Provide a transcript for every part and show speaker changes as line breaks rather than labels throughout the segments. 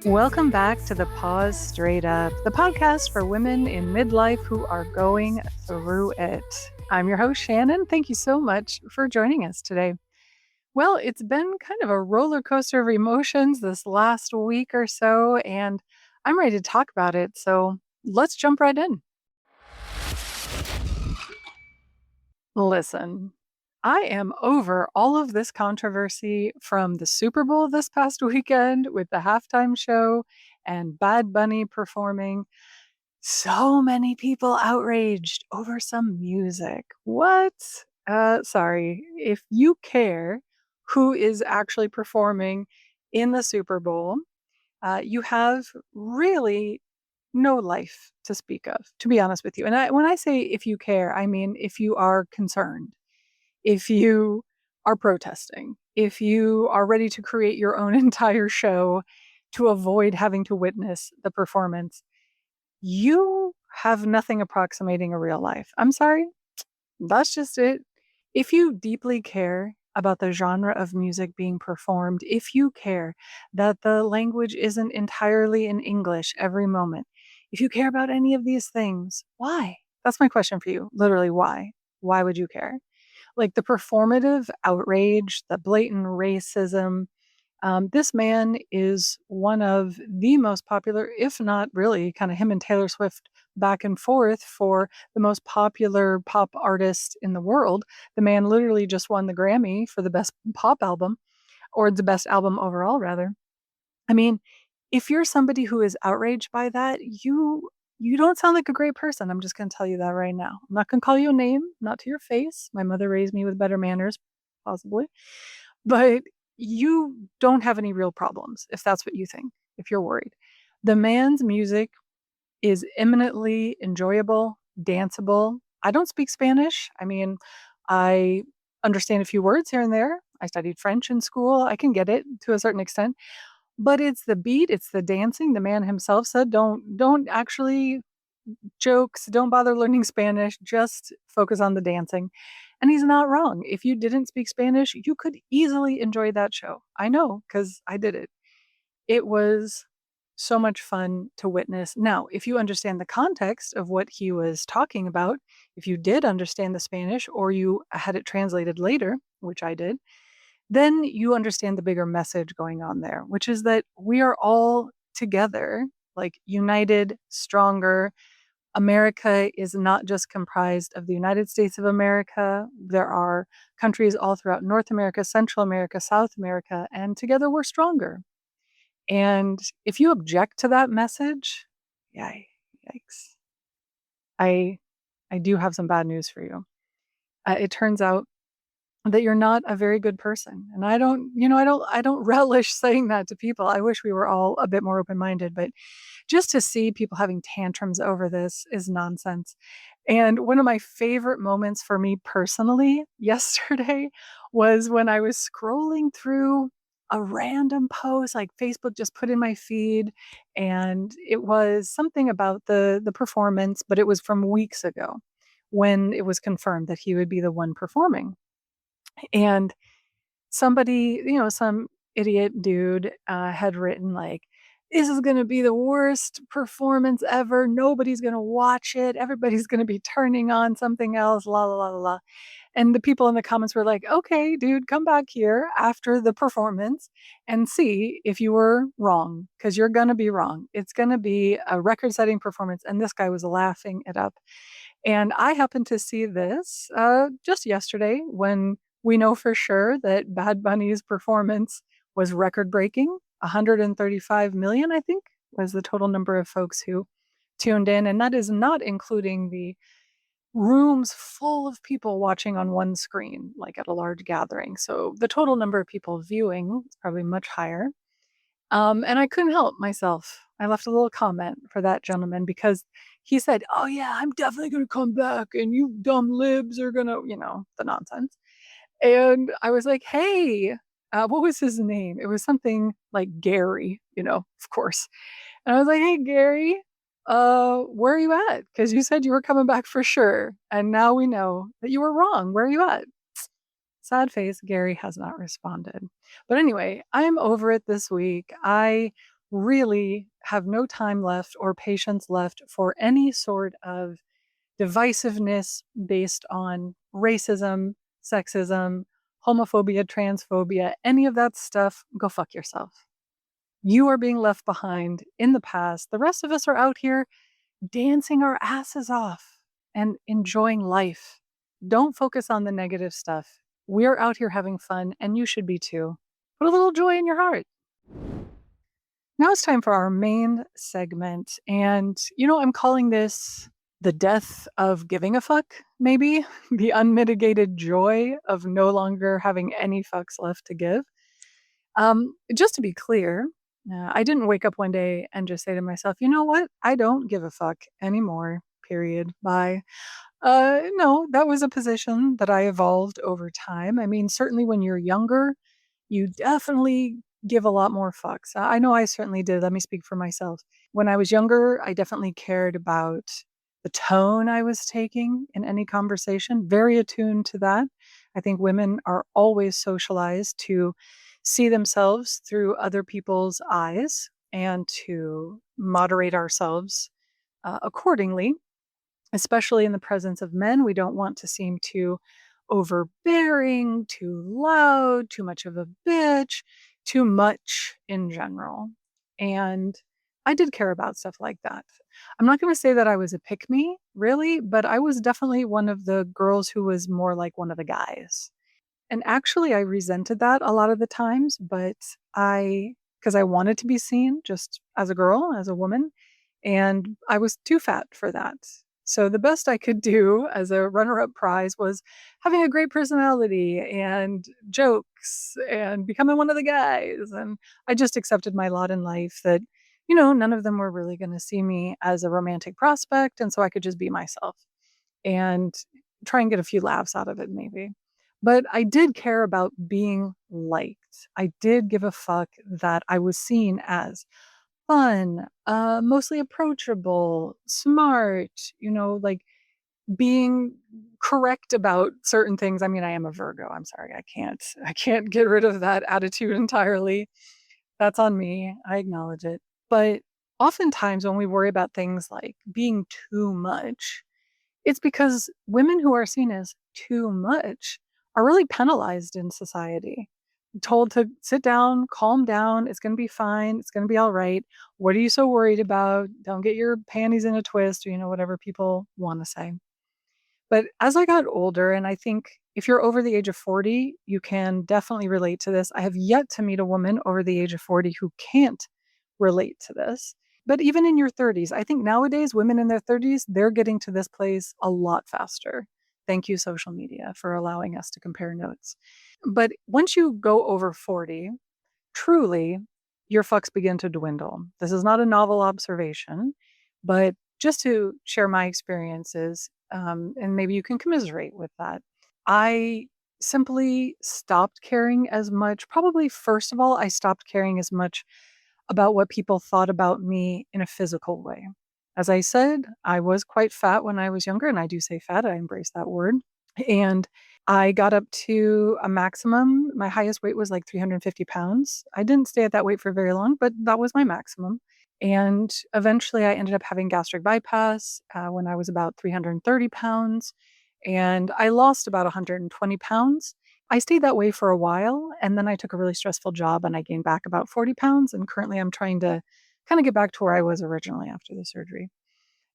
Welcome back to the Pause Straight Up, the podcast for women in midlife who are going through it. I'm your host, Shannon. Thank you so much for joining us today. Well, it's been kind of a roller coaster of emotions this last week or so, and I'm ready to talk about it. So let's jump right in. Listen, I am over all of this controversy from the Super Bowl this past weekend with the halftime show and Bad Bunny performing. So many people outraged over some music. What? Sorry. If you care who is actually performing in the Super Bowl, you have really no life to speak of, to be honest with you. And when I say if you care, I mean if you are concerned, if you are protesting, if you are ready to create your own entire show to avoid having to witness the performance, you have nothing approximating a real life. I'm sorry. That's just it. If you deeply care about the genre of music being performed, if you care that the language isn't entirely in English every moment, if you care about any of these things, why? That's my question for you. Literally, why? Why would you care? Like the performative outrage, the blatant racism, this man is one of the most popular, if not really, kind of him and Taylor Swift back and forth for the most popular pop artist in the world. The man literally just won the Grammy for the best pop album, or the best album overall, rather. I mean, if you're somebody who is outraged by that, you don't sound like a great person. I'm just going to tell you that right now. I'm not going to call you a name, not to your face. My mother raised me with better manners, possibly. But you don't have any real problems if that's what you think, if you're worried. The man's music is eminently enjoyable, danceable. I don't speak Spanish. I mean, I understand a few words here and there. I studied French in school. I can get it to a certain extent, but it's the beat, it's the dancing. The man himself said, don't actually jokes, don't bother learning Spanish, just focus on the dancing. And he's not wrong. If you didn't speak Spanish, you could easily enjoy that show. I know because I did it. It was so much fun to witness. Now, if you understand the context of what he was talking about, if you did understand the Spanish or you had it translated later, which I did, then you understand the bigger message going on there, which is that we are all together, like united, stronger. America is not just comprised of the United States of America. There are countries all throughout North America, Central America, South America, and together we're stronger. And if you object to that message, yeah, yikes. I I do have some bad news for you. It turns out that you're not a very good person. And I don't relish saying that to people. I wish we were all a bit more open-minded, but just to see people having tantrums over this is nonsense. And one of my favorite moments for me personally yesterday was when I was scrolling through a random post like Facebook just put in my feed, and it was something about the performance, but it was from weeks ago when it was confirmed that he would be the one performing. And somebody, some idiot dude had written like, this is going to be the worst performance ever. Nobody's going to watch it. Everybody's going to be turning on something else, la, la, la, la, la. And the people in the comments were like, okay, dude, come back here after the performance and see if you were wrong, because you're going to be wrong. It's going to be a record setting performance. And this guy was laughing it up. And I happened to see this just yesterday when we know for sure that Bad Bunny's performance was record breaking. 135 million, I think, was the total number of folks who tuned in. And that is not including the rooms full of people watching on one screen, like at a large gathering. So the total number of people viewing is probably much higher. And I couldn't help myself. I left a little comment for that gentleman because he said, "Oh yeah, I'm definitely going to come back, and you dumb libs are gonna, the nonsense." And I was like, "Hey, what was his name?" It was something like Gary, of course. And I was like, "Hey, Gary, where are you at? Because you said you were coming back for sure, and now we know that you were wrong. Where are you at?" Sad face, Gary has not responded. But anyway, I'm over it this week. I really have no time left or patience left for any sort of divisiveness based on racism, sexism, homophobia, transphobia, any of that stuff. Go fuck yourself. You are being left behind in the past. The rest of us are out here dancing our asses off and enjoying life. Don't focus on the negative stuff. We're out here having fun, and you should be too. Put a little joy in your heart. Now it's time for our main segment. And, I'm calling this the death of giving a fuck, maybe the unmitigated joy of no longer having any fucks left to give. Just to be clear, I didn't wake up one day and just say to myself, you know what? I don't give a fuck anymore. Period. Bye. No, that was a position that I evolved over time. I mean, certainly when you're younger, you definitely give a lot more fucks. I know I certainly did. Let me speak for myself. When I was younger, I definitely cared about the tone I was taking in any conversation, very attuned to that. I think women are always socialized to see themselves through other people's eyes and to moderate ourselves accordingly, especially in the presence of men. We don't want to seem too overbearing, too loud, too much of a bitch, too much in general. And I did care about stuff like that. I'm not going to say that I was a pick me, really, but I was definitely one of the girls who was more like one of the guys. And actually, I resented that a lot of the times, but because I wanted to be seen just as a girl, as a woman, and I was too fat for that. So the best I could do as a runner-up prize was having a great personality and jokes and becoming one of the guys. And I just accepted my lot in life that, none of them were really going to see me as a romantic prospect. And so I could just be myself and try and get a few laughs out of it, maybe. But I did care about being liked. I did give a fuck that I was seen as fun, mostly approachable, smart, like being correct about certain things. I mean, I am a Virgo. I'm sorry. I can't get rid of that attitude entirely. That's on me. I acknowledge it. But oftentimes when we worry about things like being too much, it's because women who are seen as too much are really penalized in society. Told to sit down, calm down, it's going to be fine, it's going to be all right. What are you so worried about? Don't get your panties in a twist, or whatever people want to say. But as I got older, and I think if you're over the age of 40, you can definitely relate to this. I have yet to meet a woman over the age of 40 who can't relate to this. But even in your 30s, I think nowadays women in their 30s, they're getting to this place a lot faster. Thank you, social media, for allowing us to compare notes. But once you go over 40, truly, your fucks begin to dwindle. This is not a novel observation, but just to share my experiences, and maybe you can commiserate with that. I simply stopped caring as much. Probably, first of all, I stopped caring as much about what people thought about me in a physical way. As I said, I was quite fat when I was younger, and I do say fat, I embrace that word. And I got up to a maximum. My highest weight was like 350 pounds. I didn't stay at that weight for very long, but that was my maximum. And eventually I ended up having gastric bypass when I was about 330 pounds. And I lost about 120 pounds. I stayed that way for a while. And then I took a really stressful job and I gained back about 40 pounds. And currently I'm trying to kind of get back to where I was originally after the surgery.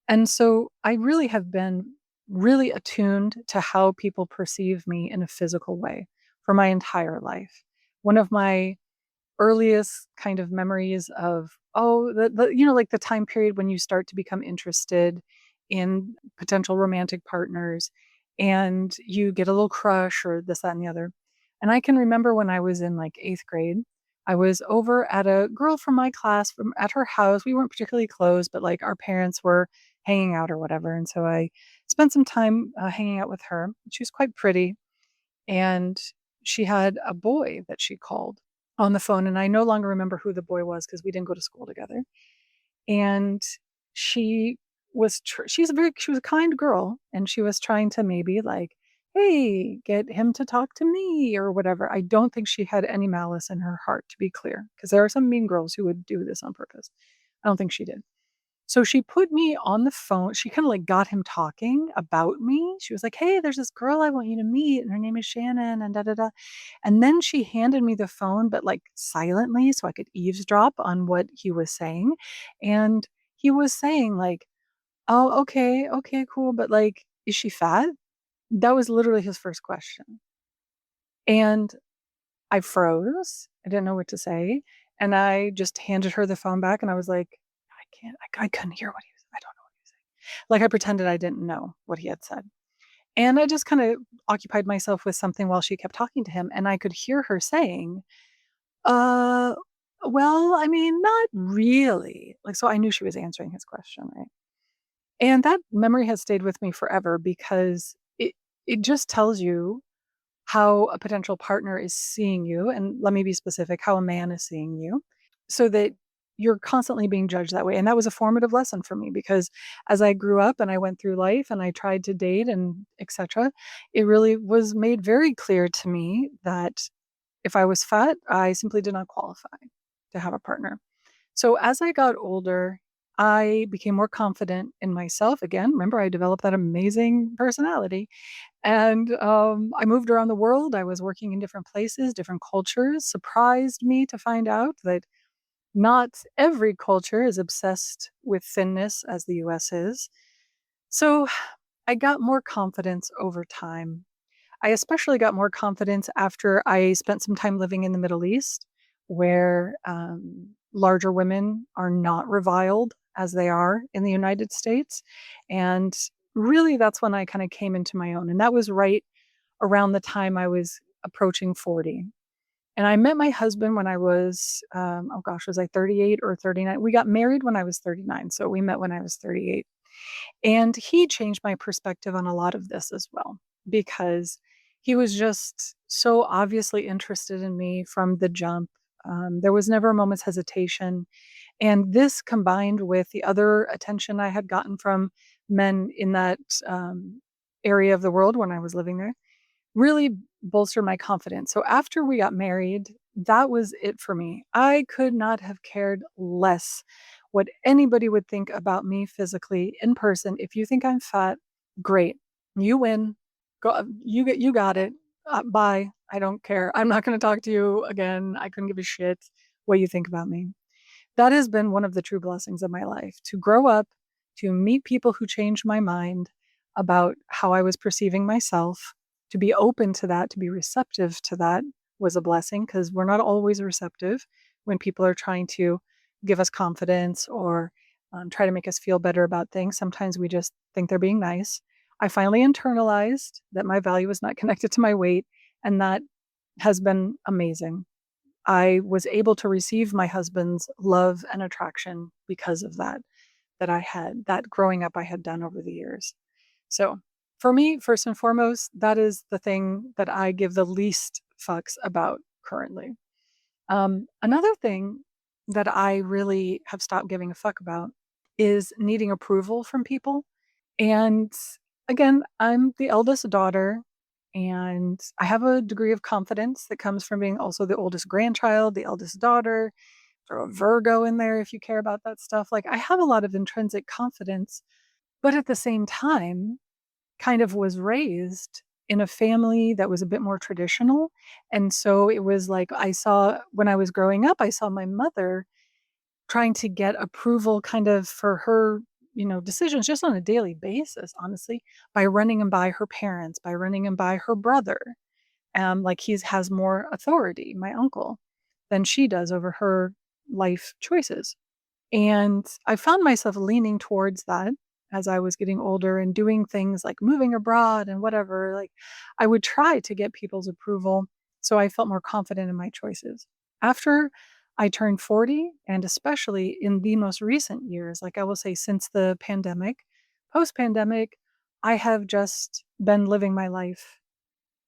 And so I really have been really attuned to how people perceive me in a physical way for my entire life. One of my earliest kind of memories of, like the time period when you start to become interested in potential romantic partners and you get a little crush or this, that, and the other. And I can remember when I was in like eighth grade, I was over at a girl from my class from at her house. We weren't particularly close, but like our parents were hanging out or whatever. And so I spent some time hanging out with her. She was quite pretty. And she had a boy that she called on the phone. And I no longer remember who the boy was because we didn't go to school together. And she she was a kind girl and she was trying to maybe like, hey, get him to talk to me or whatever. I don't think she had any malice in her heart, to be clear, because there are some mean girls who would do this on purpose. I don't think she did. So she put me on the phone. She kind of like got him talking about me. She was like, "Hey, there's this girl I want you to meet, and her name is Shannon, and da da da." And then she handed me the phone, but like silently, so I could eavesdrop on what he was saying. And he was saying, like, "Oh, okay, okay, cool. But like, is she fat?" That was literally his first question. And I froze. I didn't know what to say. And I just handed her the phone back and I was like, I couldn't hear what he was, I don't know what he was saying. Like I pretended I didn't know what he had said. And I just kind of occupied myself with something while she kept talking to him. And I could hear her saying, uh, well, I mean, not really. Like, so I knew she was answering his question, right? And that memory has stayed with me forever because it just tells you how a potential partner is seeing you, and let me be specific, how a man is seeing you, so that you're constantly being judged that way. And that was a formative lesson for me because as I grew up and I went through life and I tried to date and etc., it really was made very clear to me that if I was fat, I simply did not qualify to have a partner. So as I got older, I became more confident in myself again. Remember, I developed that amazing personality and, I moved around the world. I was working in different places, different cultures. Surprised me to find out that not every culture is obsessed with thinness as the US is. So, I got more confidence over time. I especially got more confidence after I spent some time living in the Middle East, where, larger women are not reviled as they are in the United States, and really that's when I kinda came into my own, and that was right around the time I was approaching 40. And I met my husband when I was, oh gosh, was I 38 or 39? We got married when I was 39, so we met when I was 38. And he changed my perspective on a lot of this as well, because he was just so obviously interested in me from the jump. There was never a moment's hesitation. And this combined with the other attention I had gotten from men in that area of the world when I was living there really bolstered my confidence. So after we got married, that was it for me. I could not have cared less what anybody would think about me physically in person. If you think I'm fat, great. You win. You got it. Bye. I don't care. I'm not going to talk to you again. I couldn't give a shit what you think about me. That has been one of the true blessings of my life, to grow up, to meet people who changed my mind about how I was perceiving myself, to be open to that, to be receptive to that was a blessing because we're not always receptive when people are trying to give us confidence or try to make us feel better about things. Sometimes we just think they're being nice. I finally internalized that my value is not connected to my weight, and that has been amazing. I was able to receive my husband's love and attraction because of that, that I had, that growing up I had done over the years. So for me, first and foremost, that is the thing that I give the least fucks about currently. Another thing that I really have stopped giving a fuck about is needing approval from people. And again, I'm the eldest daughter, and I have a degree of confidence that comes from being also the oldest grandchild, the eldest daughter, throw a Virgo in there if you care about that stuff. Like, I have a lot of intrinsic confidence, but at the same time, kind of was raised in a family that was a bit more traditional. And so it was like I saw when I was growing up, I saw my mother trying to get approval kind of for her, decisions just on a daily basis, honestly, by running them by her parents, by running them by her brother. Like he's has more authority, my uncle, than she does over her life choices. And I found myself leaning towards that as I was getting older and doing things like moving abroad and whatever. Like I would try to get people's approval so I felt more confident in my choices. After I turned 40, and especially in the most recent years, like I will say since the pandemic, post pandemic, I have just been living my life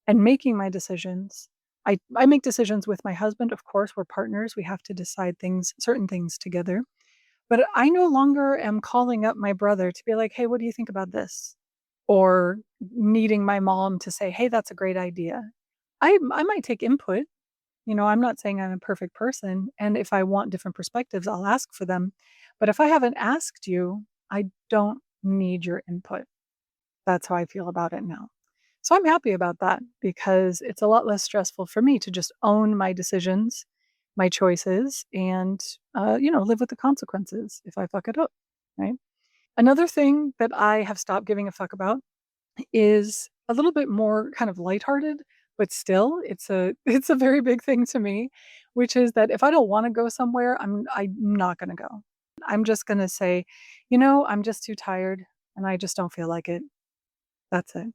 and making my decisions. I make decisions with my husband. Of course, we're partners. We have to decide things, certain things together, but I no longer am calling up my brother to be like, "Hey, what do you think about this?" or needing my mom to say, "Hey, that's a great idea." I might take input. I'm not saying I'm a perfect person, and if I want different perspectives, I'll ask for them. But if I haven't asked you, I don't need your input. That's how I feel about it now. So I'm happy about that because it's a lot less stressful for me to just own my decisions, my choices, and live with the consequences if I fuck it up, right? Another thing that I have stopped giving a fuck about is a little bit more kind of lighthearted, but still it's a very big thing to me, which is that if I don't wanna go somewhere, I'm not gonna go. I'm just gonna say, I'm just too tired and I just don't feel like it. That's it.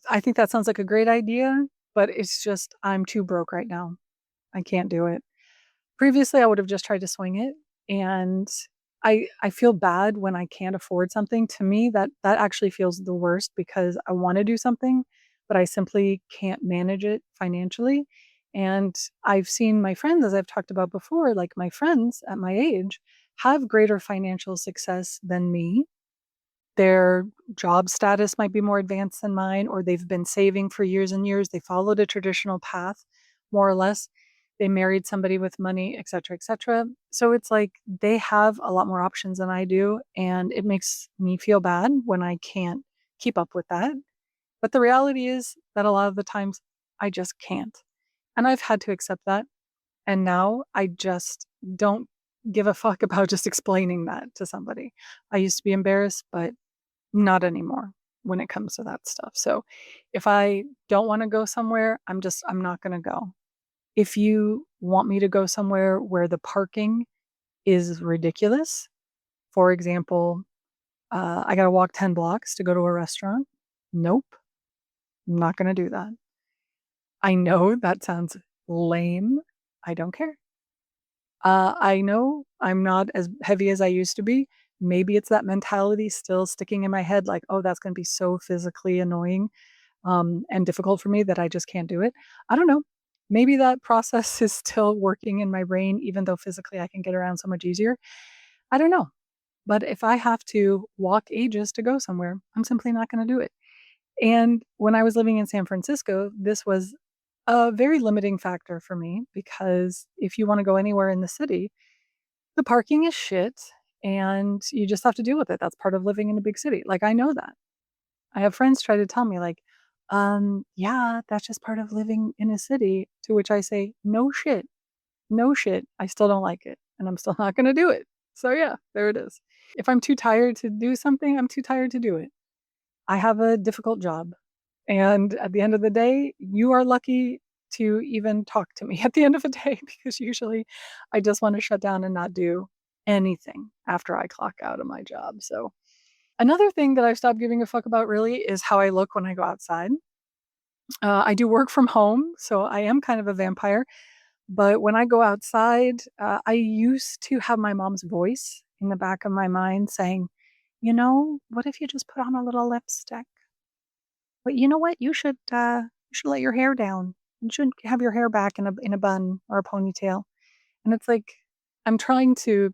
I think that sounds like a great idea, but it's just I'm too broke right now. I can't do it. Previously, I would have just tried to swing it, and I feel bad when I can't afford something. To me, that actually feels the worst because I wanna do something, but I simply can't manage it financially, and I've seen my friends, as I've talked about before, like, my friends at my age have greater financial success than me. Their job status might be more advanced than mine, or they've been saving for years and years. They followed a traditional path, more or less. They married somebody with money, et cetera, et cetera. So it's like they have a lot more options than I do. And it makes me feel bad when I can't keep up with that. But the reality is that a lot of the times I just can't. And I've had to accept that. And now I just don't give a fuck about just explaining that to somebody. I used to be embarrassed, but not anymore when it comes to that stuff. So if I don't wanna go somewhere, I'm not gonna go. If you want me to go somewhere where the parking is ridiculous, for example, I gotta walk 10 blocks to go to a restaurant, nope, I'm not gonna do that. I know that sounds lame. I don't care. I know I'm not as heavy as I used to be. Maybe it's that mentality still sticking in my head like, "Oh, that's gonna be so physically annoying, and difficult for me that I just can't do it." I don't know. Maybe that process is still working in my brain even though physically I can get around so much easier. I don't know. But if I have to walk ages to go somewhere, I'm simply not gonna do it. And when I was living in San Francisco, this was a very limiting factor for me because if you wanna go anywhere in the city, the parking is shit, and you just have to deal with it. That's part of living in a big city. Like, I know that. I have friends try to tell me, like, yeah, that's just part of living in a city." To which I say, "No shit. No shit. I still don't like it, and I'm still not gonna do it." So, yeah, there it is. If I'm too tired to do something, I'm too tired to do it. I have a difficult job, and at the end of the day, you are lucky to even talk to me at the end of the day because usually I just wanna shut down and not do anything after I clock out of my job. So another thing that I've stopped giving a fuck about really is how I look when I go outside. I do work from home, so I am kind of a vampire. But when I go outside, I used to have my mom's voice in the back of my mind saying, what if you just put on a little lipstick? But you know what? You should let your hair down. You shouldn't have your hair back in a bun or a ponytail." And it's like I'm trying to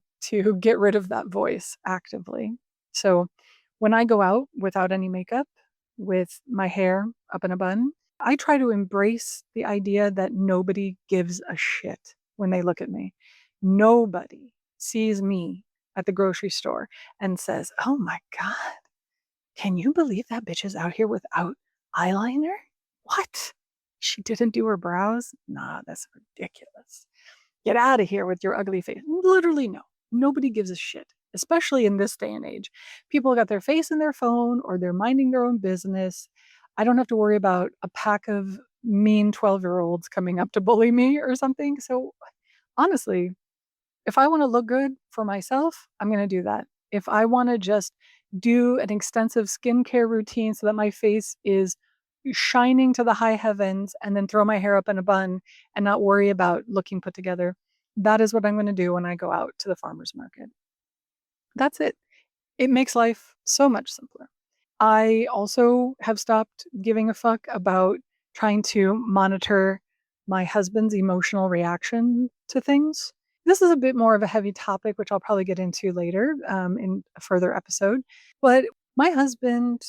get rid of that voice actively. So when I go out without any makeup, with my hair up in a bun, I try to embrace the idea that nobody gives a shit when they look at me. Nobody sees me at the grocery store and says, "Oh my god, can you believe that bitch is out here without eyeliner? What? She didn't do her brows? Nah, that's ridiculous. Get out of here with your ugly face." Literally, no. Nobody gives a shit, especially in this day and age. People got their face in their phone or they're minding their own business. I don't have to worry about a pack of mean 12-year-olds coming up to bully me or something. So, honestly, if I wanna look good for myself, I'm gonna do that. If I wanna just do an extensive skincare routine so that my face is shining to the high heavens and then throw my hair up in a bun and not worry about looking put together, that is what I'm gonna do when I go out to the farmer's market. That's it. It makes life so much simpler. I also have stopped giving a fuck about trying to monitor my husband's emotional reaction to things. This is a bit more of a heavy topic, which I'll probably get into later in a further episode. But my husband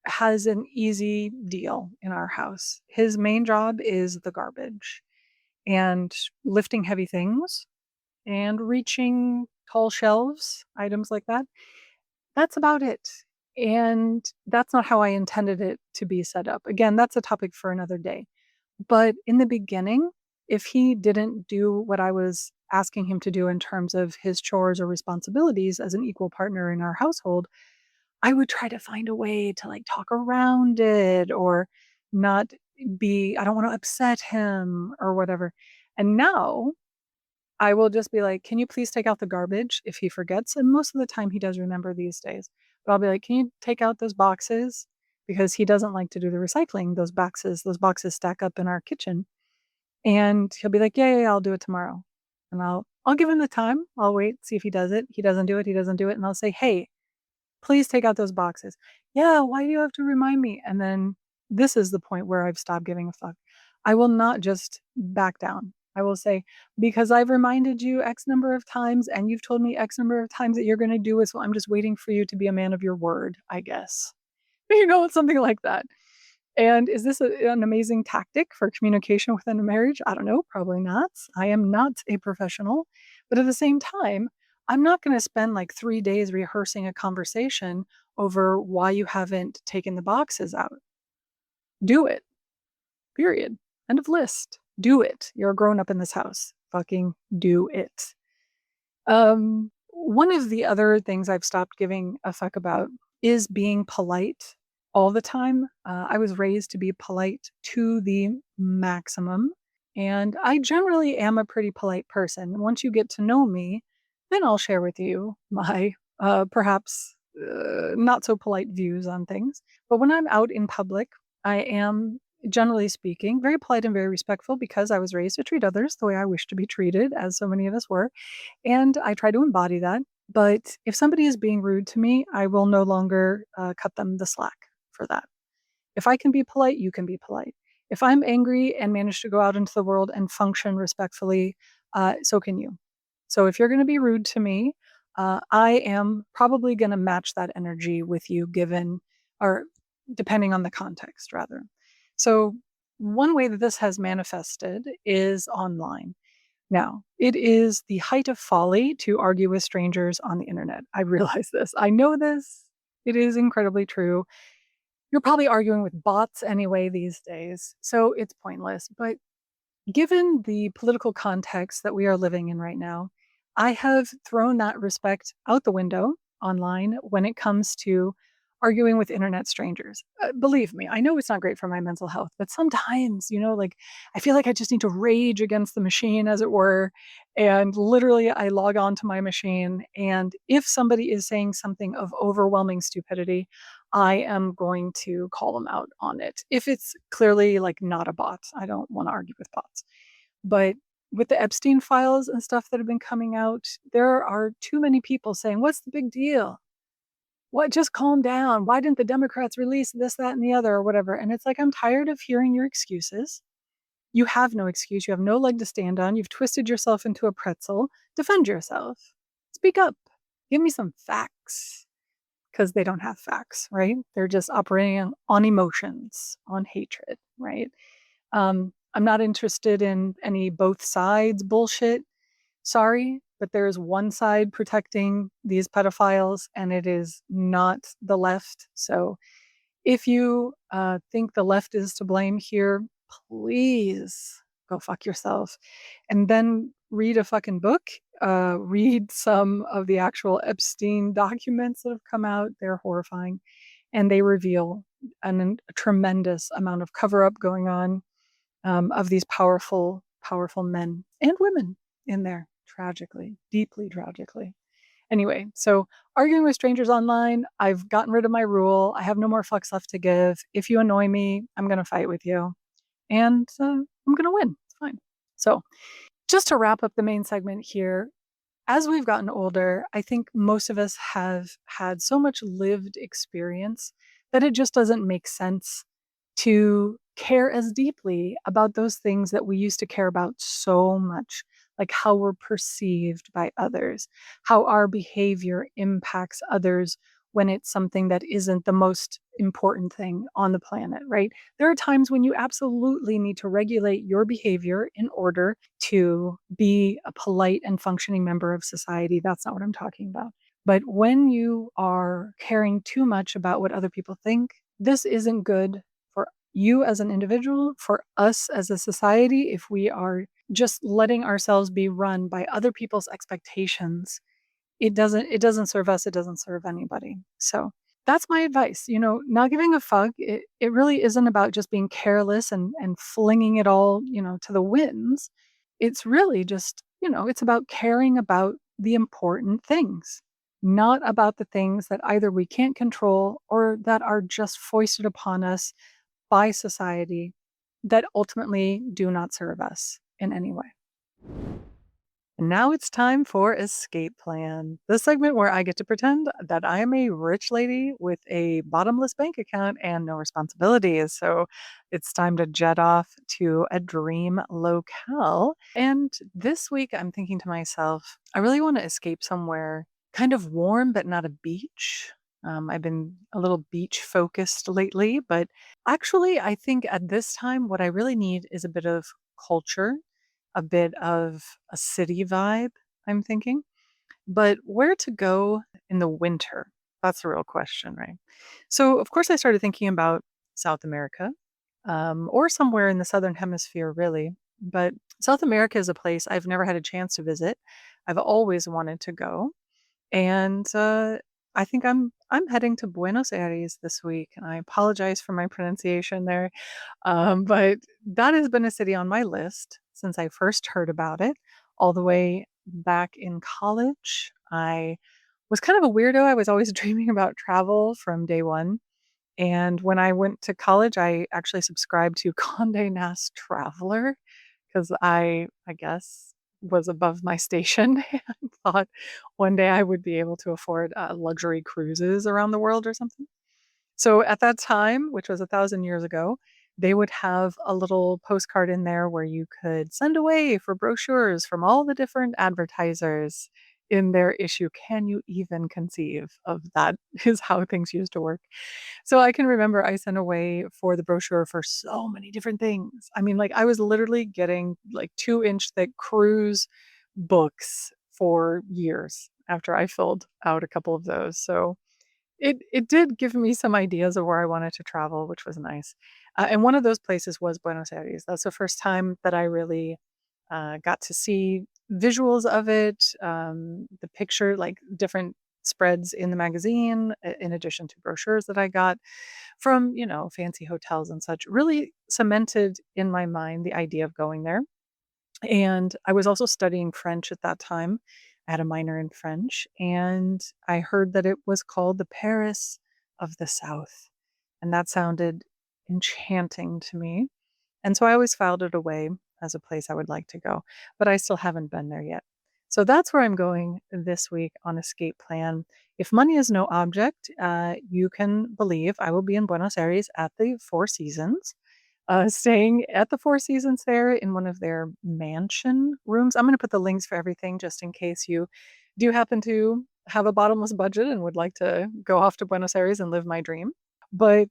has an easy deal in our house. His main job is the garbage and lifting heavy things and reaching tall shelves, items like that. That's about it. And that's not how I intended it to be set up. Again, that's a topic for another day. But in the beginning, if he didn't do what I was asking him to do in terms of his chores or responsibilities as an equal partner in our household, I would try to find a way to like talk around it or not I don't want to upset him or whatever. And now I will just be like, "Can you please take out the garbage?" if he forgets, and most of the time he does remember these days. But I'll be like, "Can you take out those boxes?" Because he doesn't like to do the recycling. Those boxes stack up in our kitchen. And he'll be like, "Yeah, yeah, yeah, I'll do it tomorrow." And I'll give him the time. I'll wait, see if he does it. He doesn't do it, he doesn't do it, and I'll say, "Hey, please take out those boxes." "Yeah, why do you have to remind me?" And then this is the point where I've stopped giving a fuck. I will not just back down. I will say, "Because I've reminded you X number of times and you've told me X number of times that you're gonna do it, so I'm just waiting for you to be a man of your word, I guess." Something like that. And is this an amazing tactic for communication within a marriage? I don't know, probably not. I am not a professional. But at the same time, I'm not going to spend like 3 days rehearsing a conversation over why you haven't taken the boxes out. Do it, period. End of list. Do it. You're a grown up in this house. Fucking do it. One of the other things I've stopped giving a fuck about is being polite all the time. I was raised to be polite to the maximum, and I generally am a pretty polite person. Once you get to know me, then I'll share with you my perhaps not so polite views on things. But when I'm out in public, I am generally speaking very polite and very respectful because I was raised to treat others the way I wish to be treated, as so many of us were. And I try to embody that. But if somebody is being rude to me, I will no longer cut them the slack for that. If I can be polite, you can be polite. If I'm angry and manage to go out into the world and function respectfully, so can you. So if you're going to be rude to me, I am probably going to match that energy with you, given or depending on the context, rather. So, one way that this has manifested is online. Now, it is the height of folly to argue with strangers on the internet. I realize this. I know this. It is incredibly true. You're probably arguing with bots anyway these days, so it's pointless. But given the political context that we are living in right now, I have thrown that respect out the window online when it comes to arguing with internet strangers. Believe me, I know it's not great for my mental health, but sometimes, like I feel like I just need to rage against the machine, as it were. And literally, I log on to my machine. And if somebody is saying something of overwhelming stupidity, I am going to call them out on it. If it's clearly like not a bot, I don't want to argue with bots. But with the Epstein files and stuff that have been coming out, there are too many people saying, "What's the big deal? What? Just calm down. Why didn't the Democrats release this, that, and the other, or whatever?" And it's like, I'm tired of hearing your excuses. You have no excuse. You have no leg to stand on. You've twisted yourself into a pretzel. Defend yourself. Speak up. Give me some facts, because they don't have facts, right? They're just operating on emotions, on hatred, right? I'm not interested in any both sides bullshit. Sorry, but there is one side protecting these pedophiles, and it is not the left. So if you think the left is to blame here, please go fuck yourself. And then read a fucking book. Read some of the actual Epstein documents that have come out. They're horrifying. And they reveal a tremendous amount of cover up going on of these powerful, powerful men and women in there, tragically, deeply tragically. Anyway, so arguing with strangers online, I've gotten rid of my rule. I have no more fucks left to give. If you annoy me, I'm going to fight with you. And I'm going to win. It's fine. So, just to wrap up the main segment here, as we've gotten older, I think most of us have had so much lived experience that it just doesn't make sense to care as deeply about those things that we used to care about so much, like how we're perceived by others, how our behavior impacts others when it's something that isn't the most important thing on the planet, right? There are times when you absolutely need to regulate your behavior in order to be a polite and functioning member of society. That's not what I'm talking about. But when you are caring too much about what other people think, this isn't good for you as an individual, for us as a society, if we are just letting ourselves be run by other people's expectations. It doesn't serve us, it doesn't serve anybody. So that's my advice. Not giving a fuck, it really isn't about just being careless and flinging it all, to the winds. It's really just, it's about caring about the important things, not about the things that either we can't control or that are just foisted upon us by society that ultimately do not serve us in any way. And now it's time for Escape Plan, the segment where I get to pretend that I am a rich lady with a bottomless bank account and no responsibilities. So it's time to jet off to a dream locale. And this week, I'm thinking to myself, I really want to escape somewhere kind of warm, but not a beach. I've been a little beach focused lately, but actually, I think at this time, what I really need is a bit of culture, a bit of a city vibe, I'm thinking. But where to go in the winter? That's the real question, right? So, of course, I started thinking about South America, or somewhere in the Southern Hemisphere, really. But South America is a place I've never had a chance to visit. I've always wanted to go. And I think I'm heading to Buenos Aires this week, and I apologize for my pronunciation there. But that has been a city on my list since I first heard about it, all the way back in college. I was kind of a weirdo. I was always dreaming about travel from day one. And when I went to college, I actually subscribed to Condé Nast Traveler because I guess, was above my station and thought one day I would be able to afford luxury cruises around the world or something. So at that time, which was 1,000 years ago, they would have a little postcard in there where you could send away for brochures from all the different advertisers in their issue. Can you even conceive of that? Is how things used to work. So I can remember I sent away for the brochure for so many different things. I mean, like I was literally getting like 2-inch thick cruise books for years after I filled out a couple of those. So it did give me some ideas of where I wanted to travel, which was nice. And one of those places was Buenos Aires. That's the first time that I really got to see visuals of it, the picture, like different spreads in the magazine, in addition to brochures that I got from, fancy hotels and such, really cemented in my mind the idea of going there. And I was also studying French at that time. I had a minor in French, and I heard that it was called the Paris of the South. And that sounded enchanting to me. And so I always filed it away as a place I would like to go, but I still haven't been there yet. So that's where I'm going this week on Escape Plan. If money is no object, you can believe I will be in Buenos Aires at the Four Seasons, staying at the Four Seasons there in one of their mansion rooms. I'm going to put the links for everything just in case you do happen to have a bottomless budget and would like to go off to Buenos Aires and live my dream. But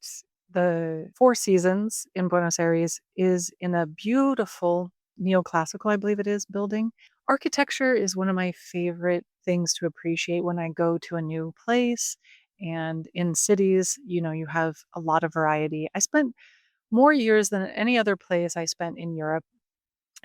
the Four Seasons in Buenos Aires is in a beautiful neoclassical, I believe it is, building. Architecture is one of my favorite things to appreciate when I go to a new place. And in cities, you have a lot of variety. I spent more years than any other place I spent in Europe,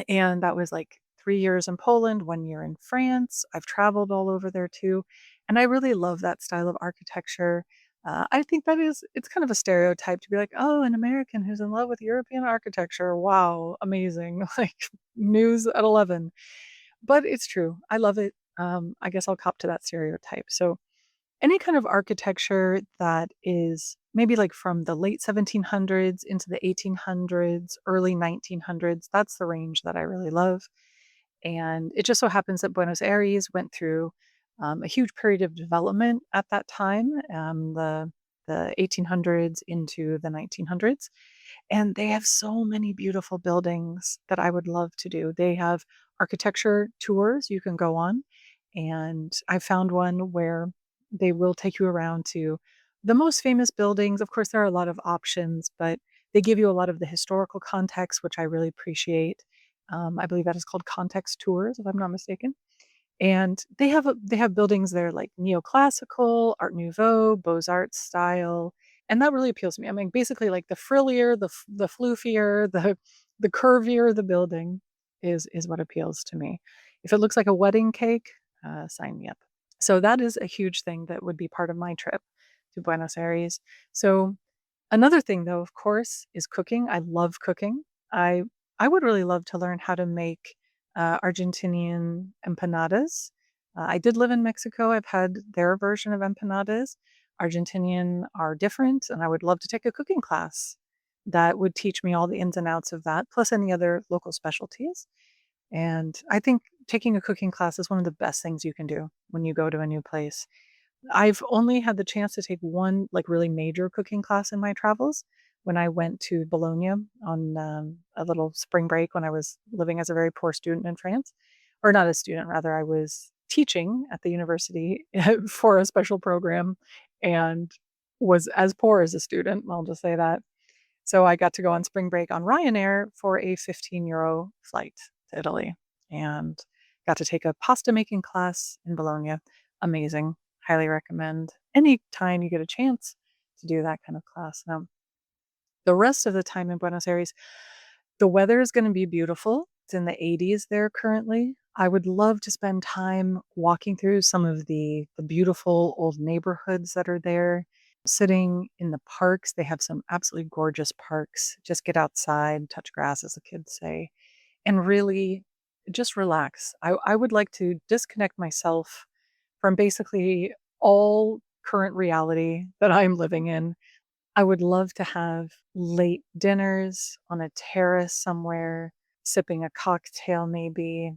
and that was like 3 years in Poland, 1 year in France. I've traveled all over there too, and I really love that style of architecture. I think it's kind of a stereotype to be like, "Oh, an American who's in love with European architecture. Wow, amazing." Like, news at 11. But it's true. I love it. I guess I'll cop to that stereotype. So any kind of architecture that is maybe like from the late 1700s into the 1800s, early 1900s, that's the range that I really love. And it just so happens that Buenos Aires went through a huge period of development at that time, the 1800s into the 1900s. And they have so many beautiful buildings that I would love to do. They have architecture tours you can go on. And I found one where They will take you around to the most famous buildings. Of course, there are a lot of options, but they give you a lot of the historical context, which I really appreciate. I believe that is called context tours, if I'm not mistaken. And they have buildings there like neoclassical, Art Nouveau, Beaux-Arts style, and that really appeals to me. I mean, basically, like the frillier, the floofier, the curvier the building is what appeals to me. If it looks like a wedding cake, sign me up. So that is a huge thing that would be part of my trip to Buenos Aires. So another thing, though, of course, is cooking. I love cooking. I I would really love to learn how to make Argentinian empanadas. I did live in Mexico. I've had their version of empanadas. Argentinian are different, and I would love to take a cooking class that would teach me all the ins and outs of that, plus any other local specialties. And I think taking a cooking class is one of the best things you can do when you go to a new place. I've only had the chance to take one, like, really major cooking class in my travels when I went to Bologna on, a little spring break when I was living as a very poor student in France. Or not a student, rather, I was teaching at the university for a special program and was as poor as a student, I'll just say that. So I got to go on spring break on Ryanair for a 15 € flight to Italy and got to take a pasta making class in Bologna. Amazing. Highly recommend anytime you get a chance to do that kind of class. Now, the rest of the time in Buenos Aires, the weather is going to be beautiful. It's in the 80s there currently. I would love to spend time walking through some of the beautiful old neighborhoods that are there, sitting in the parks. They have some absolutely gorgeous parks. Just get outside, touch grass, as the kids say, and really just relax. I would like to disconnect myself from basically all current reality that I'm living in. I would love to have late dinners on a terrace somewhere, sipping a cocktail maybe,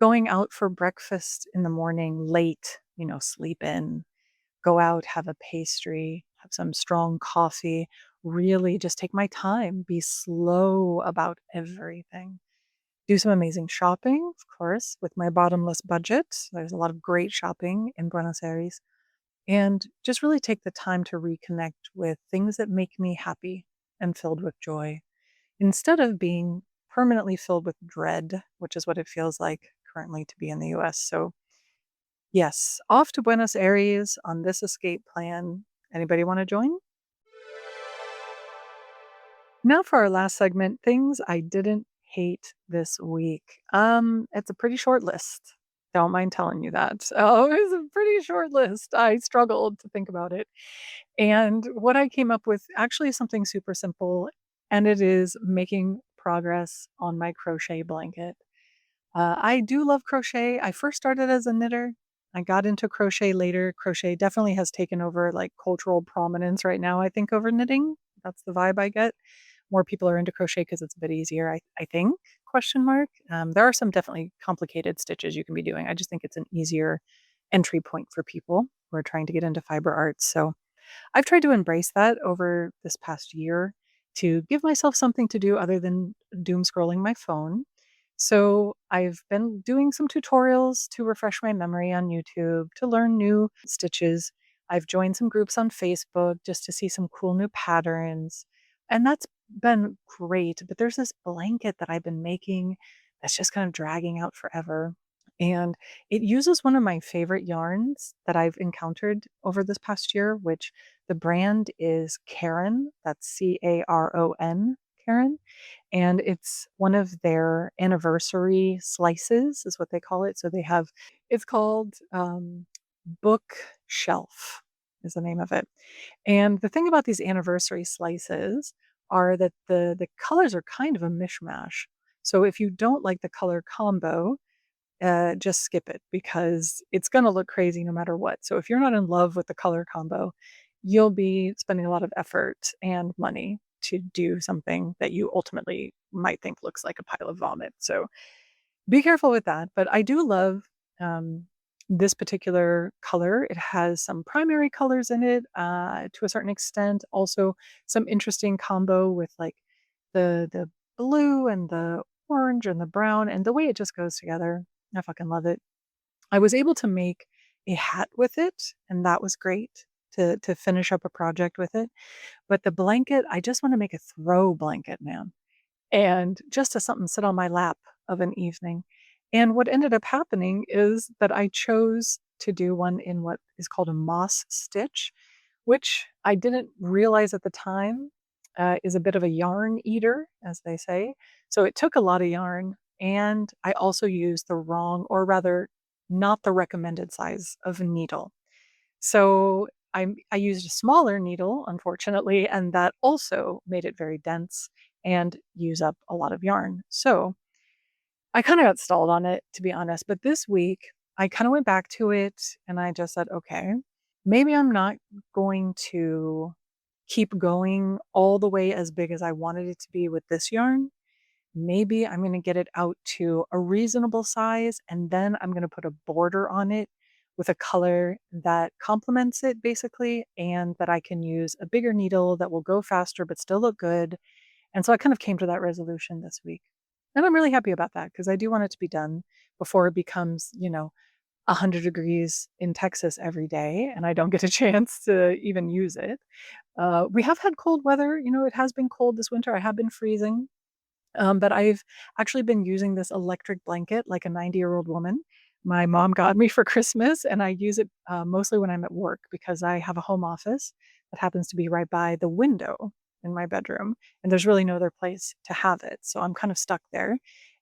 going out for breakfast in the morning late, sleep in, go out, have a pastry, have some strong coffee, really just take my time, be slow about everything. Do some amazing shopping, of course, with my bottomless budget. There's a lot of great shopping in Buenos Aires. And just really take the time to reconnect with things that make me happy and filled with joy instead of being permanently filled with dread, which is what it feels like currently to be in the US. So, yes, off to Buenos Aires on this escape plan. Anybody want to join? Now for our last segment, things I didn't hate this week. It's a pretty short list. Don't mind telling you that. So it was a pretty short list. I struggled to think about it. And what I came up with actually is something super simple, and it is making progress on my crochet blanket. I do love crochet. I first started as a knitter. I got into crochet later. Crochet definitely has taken over like cultural prominence right now, I think, over knitting. That's the vibe I get. More people are into crochet because it's a bit easier, I think, question mark. There are some definitely complicated stitches you can be doing. I just think it's an easier entry point for people who are trying to get into fiber arts. So I've tried to embrace that over this past year to give myself something to do other than doom scrolling my phone. So I've been doing some tutorials to refresh my memory on YouTube, to learn new stitches. I've joined some groups on Facebook just to see some cool new patterns. And that's been great. But there's this blanket that I've been making that's just kind of dragging out forever. And it uses one of my favorite yarns that I've encountered over this past year, which the brand is Caron. That's Caron, Caron. And it's one of their anniversary slices, is what they call it. So they have, it's called Bookshelf, is the name of it. And the thing about these anniversary slices are that the colors are kind of a mishmash. So if you don't like the color combo, just skip it because it's going to look crazy no matter what. So if you're not in love with the color combo, you'll be spending a lot of effort and money to do something that you ultimately might think looks like a pile of vomit. So be careful with that. But I do love um, this particular color. It has some primary colors in it to a certain extent. Also, some interesting combo with like the blue and the orange and the brown and the way it just goes together. I fucking love it. I was able to make a hat with it, and that was great to finish up a project with it. But the blanket, I just wanna make a throw blanket, man, and just to something sit on my lap of an evening. And what ended up happening is that I chose to do one in what is called a moss stitch, which I didn't realize at the time, is a bit of a yarn eater, as they say. So it took a lot of yarn, and I also used the wrong, or rather, not the recommended size of needle. So I used a smaller needle, unfortunately, and that also made it very dense and use up a lot of yarn. So I kind of got stalled on it, to be honest. But this week, I kind of went back to it and I just said, okay, maybe I'm not going to keep going all the way as big as I wanted it to be with this yarn. Maybe I'm going to get it out to a reasonable size and then I'm going to put a border on it with a color that complements it basically, and that I can use a bigger needle that will go faster but still look good. And so I kind of came to that resolution this week. And I'm really happy about that because I do want it to be done before it becomes, 100 degrees in Texas every day and I don't get a chance to even use it. We have had cold weather. It has been cold this winter. I have been freezing. But I've actually been using this electric blanket like a 90-year-old woman. My mom got me for Christmas, and I use it mostly when I'm at work because I have a home office that happens to be right by the window in my bedroom, and there's really no other place to have it. So I'm kind of stuck there,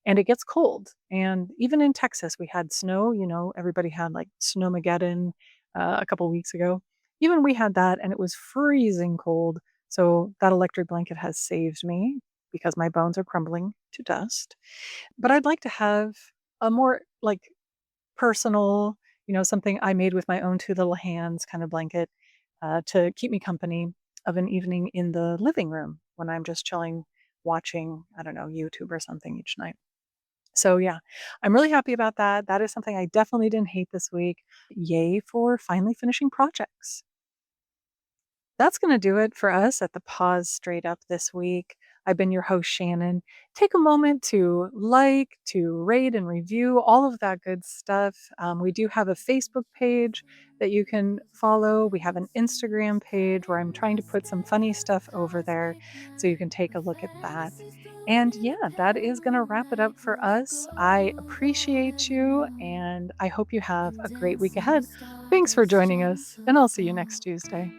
and it gets cold. And even in Texas, we had snow. Everybody had like snowmageddon a couple weeks ago. Even we had that, and it was freezing cold. So that electric blanket has saved me because my bones are crumbling to dust. But I'd like to have a more like personal, something I made with my own two little hands kind of blanket to keep me company of an evening in the living room when I'm just chilling, watching, I don't know, YouTube or something each night. So, yeah, I'm really happy about that. That is something I definitely didn't hate this week. Yay for finally finishing projects. That's going to do it for us at the Pause Straight Up this week. I've been your host, Shannon. Take a moment to to rate and review all of that good stuff. We do have a Facebook page that you can follow. We have an Instagram page where I'm trying to put some funny stuff over there so you can take a look at that. And yeah, that is going to wrap it up for us. I appreciate you and I hope you have a great week ahead. Thanks for joining us, and I'll see you next Tuesday.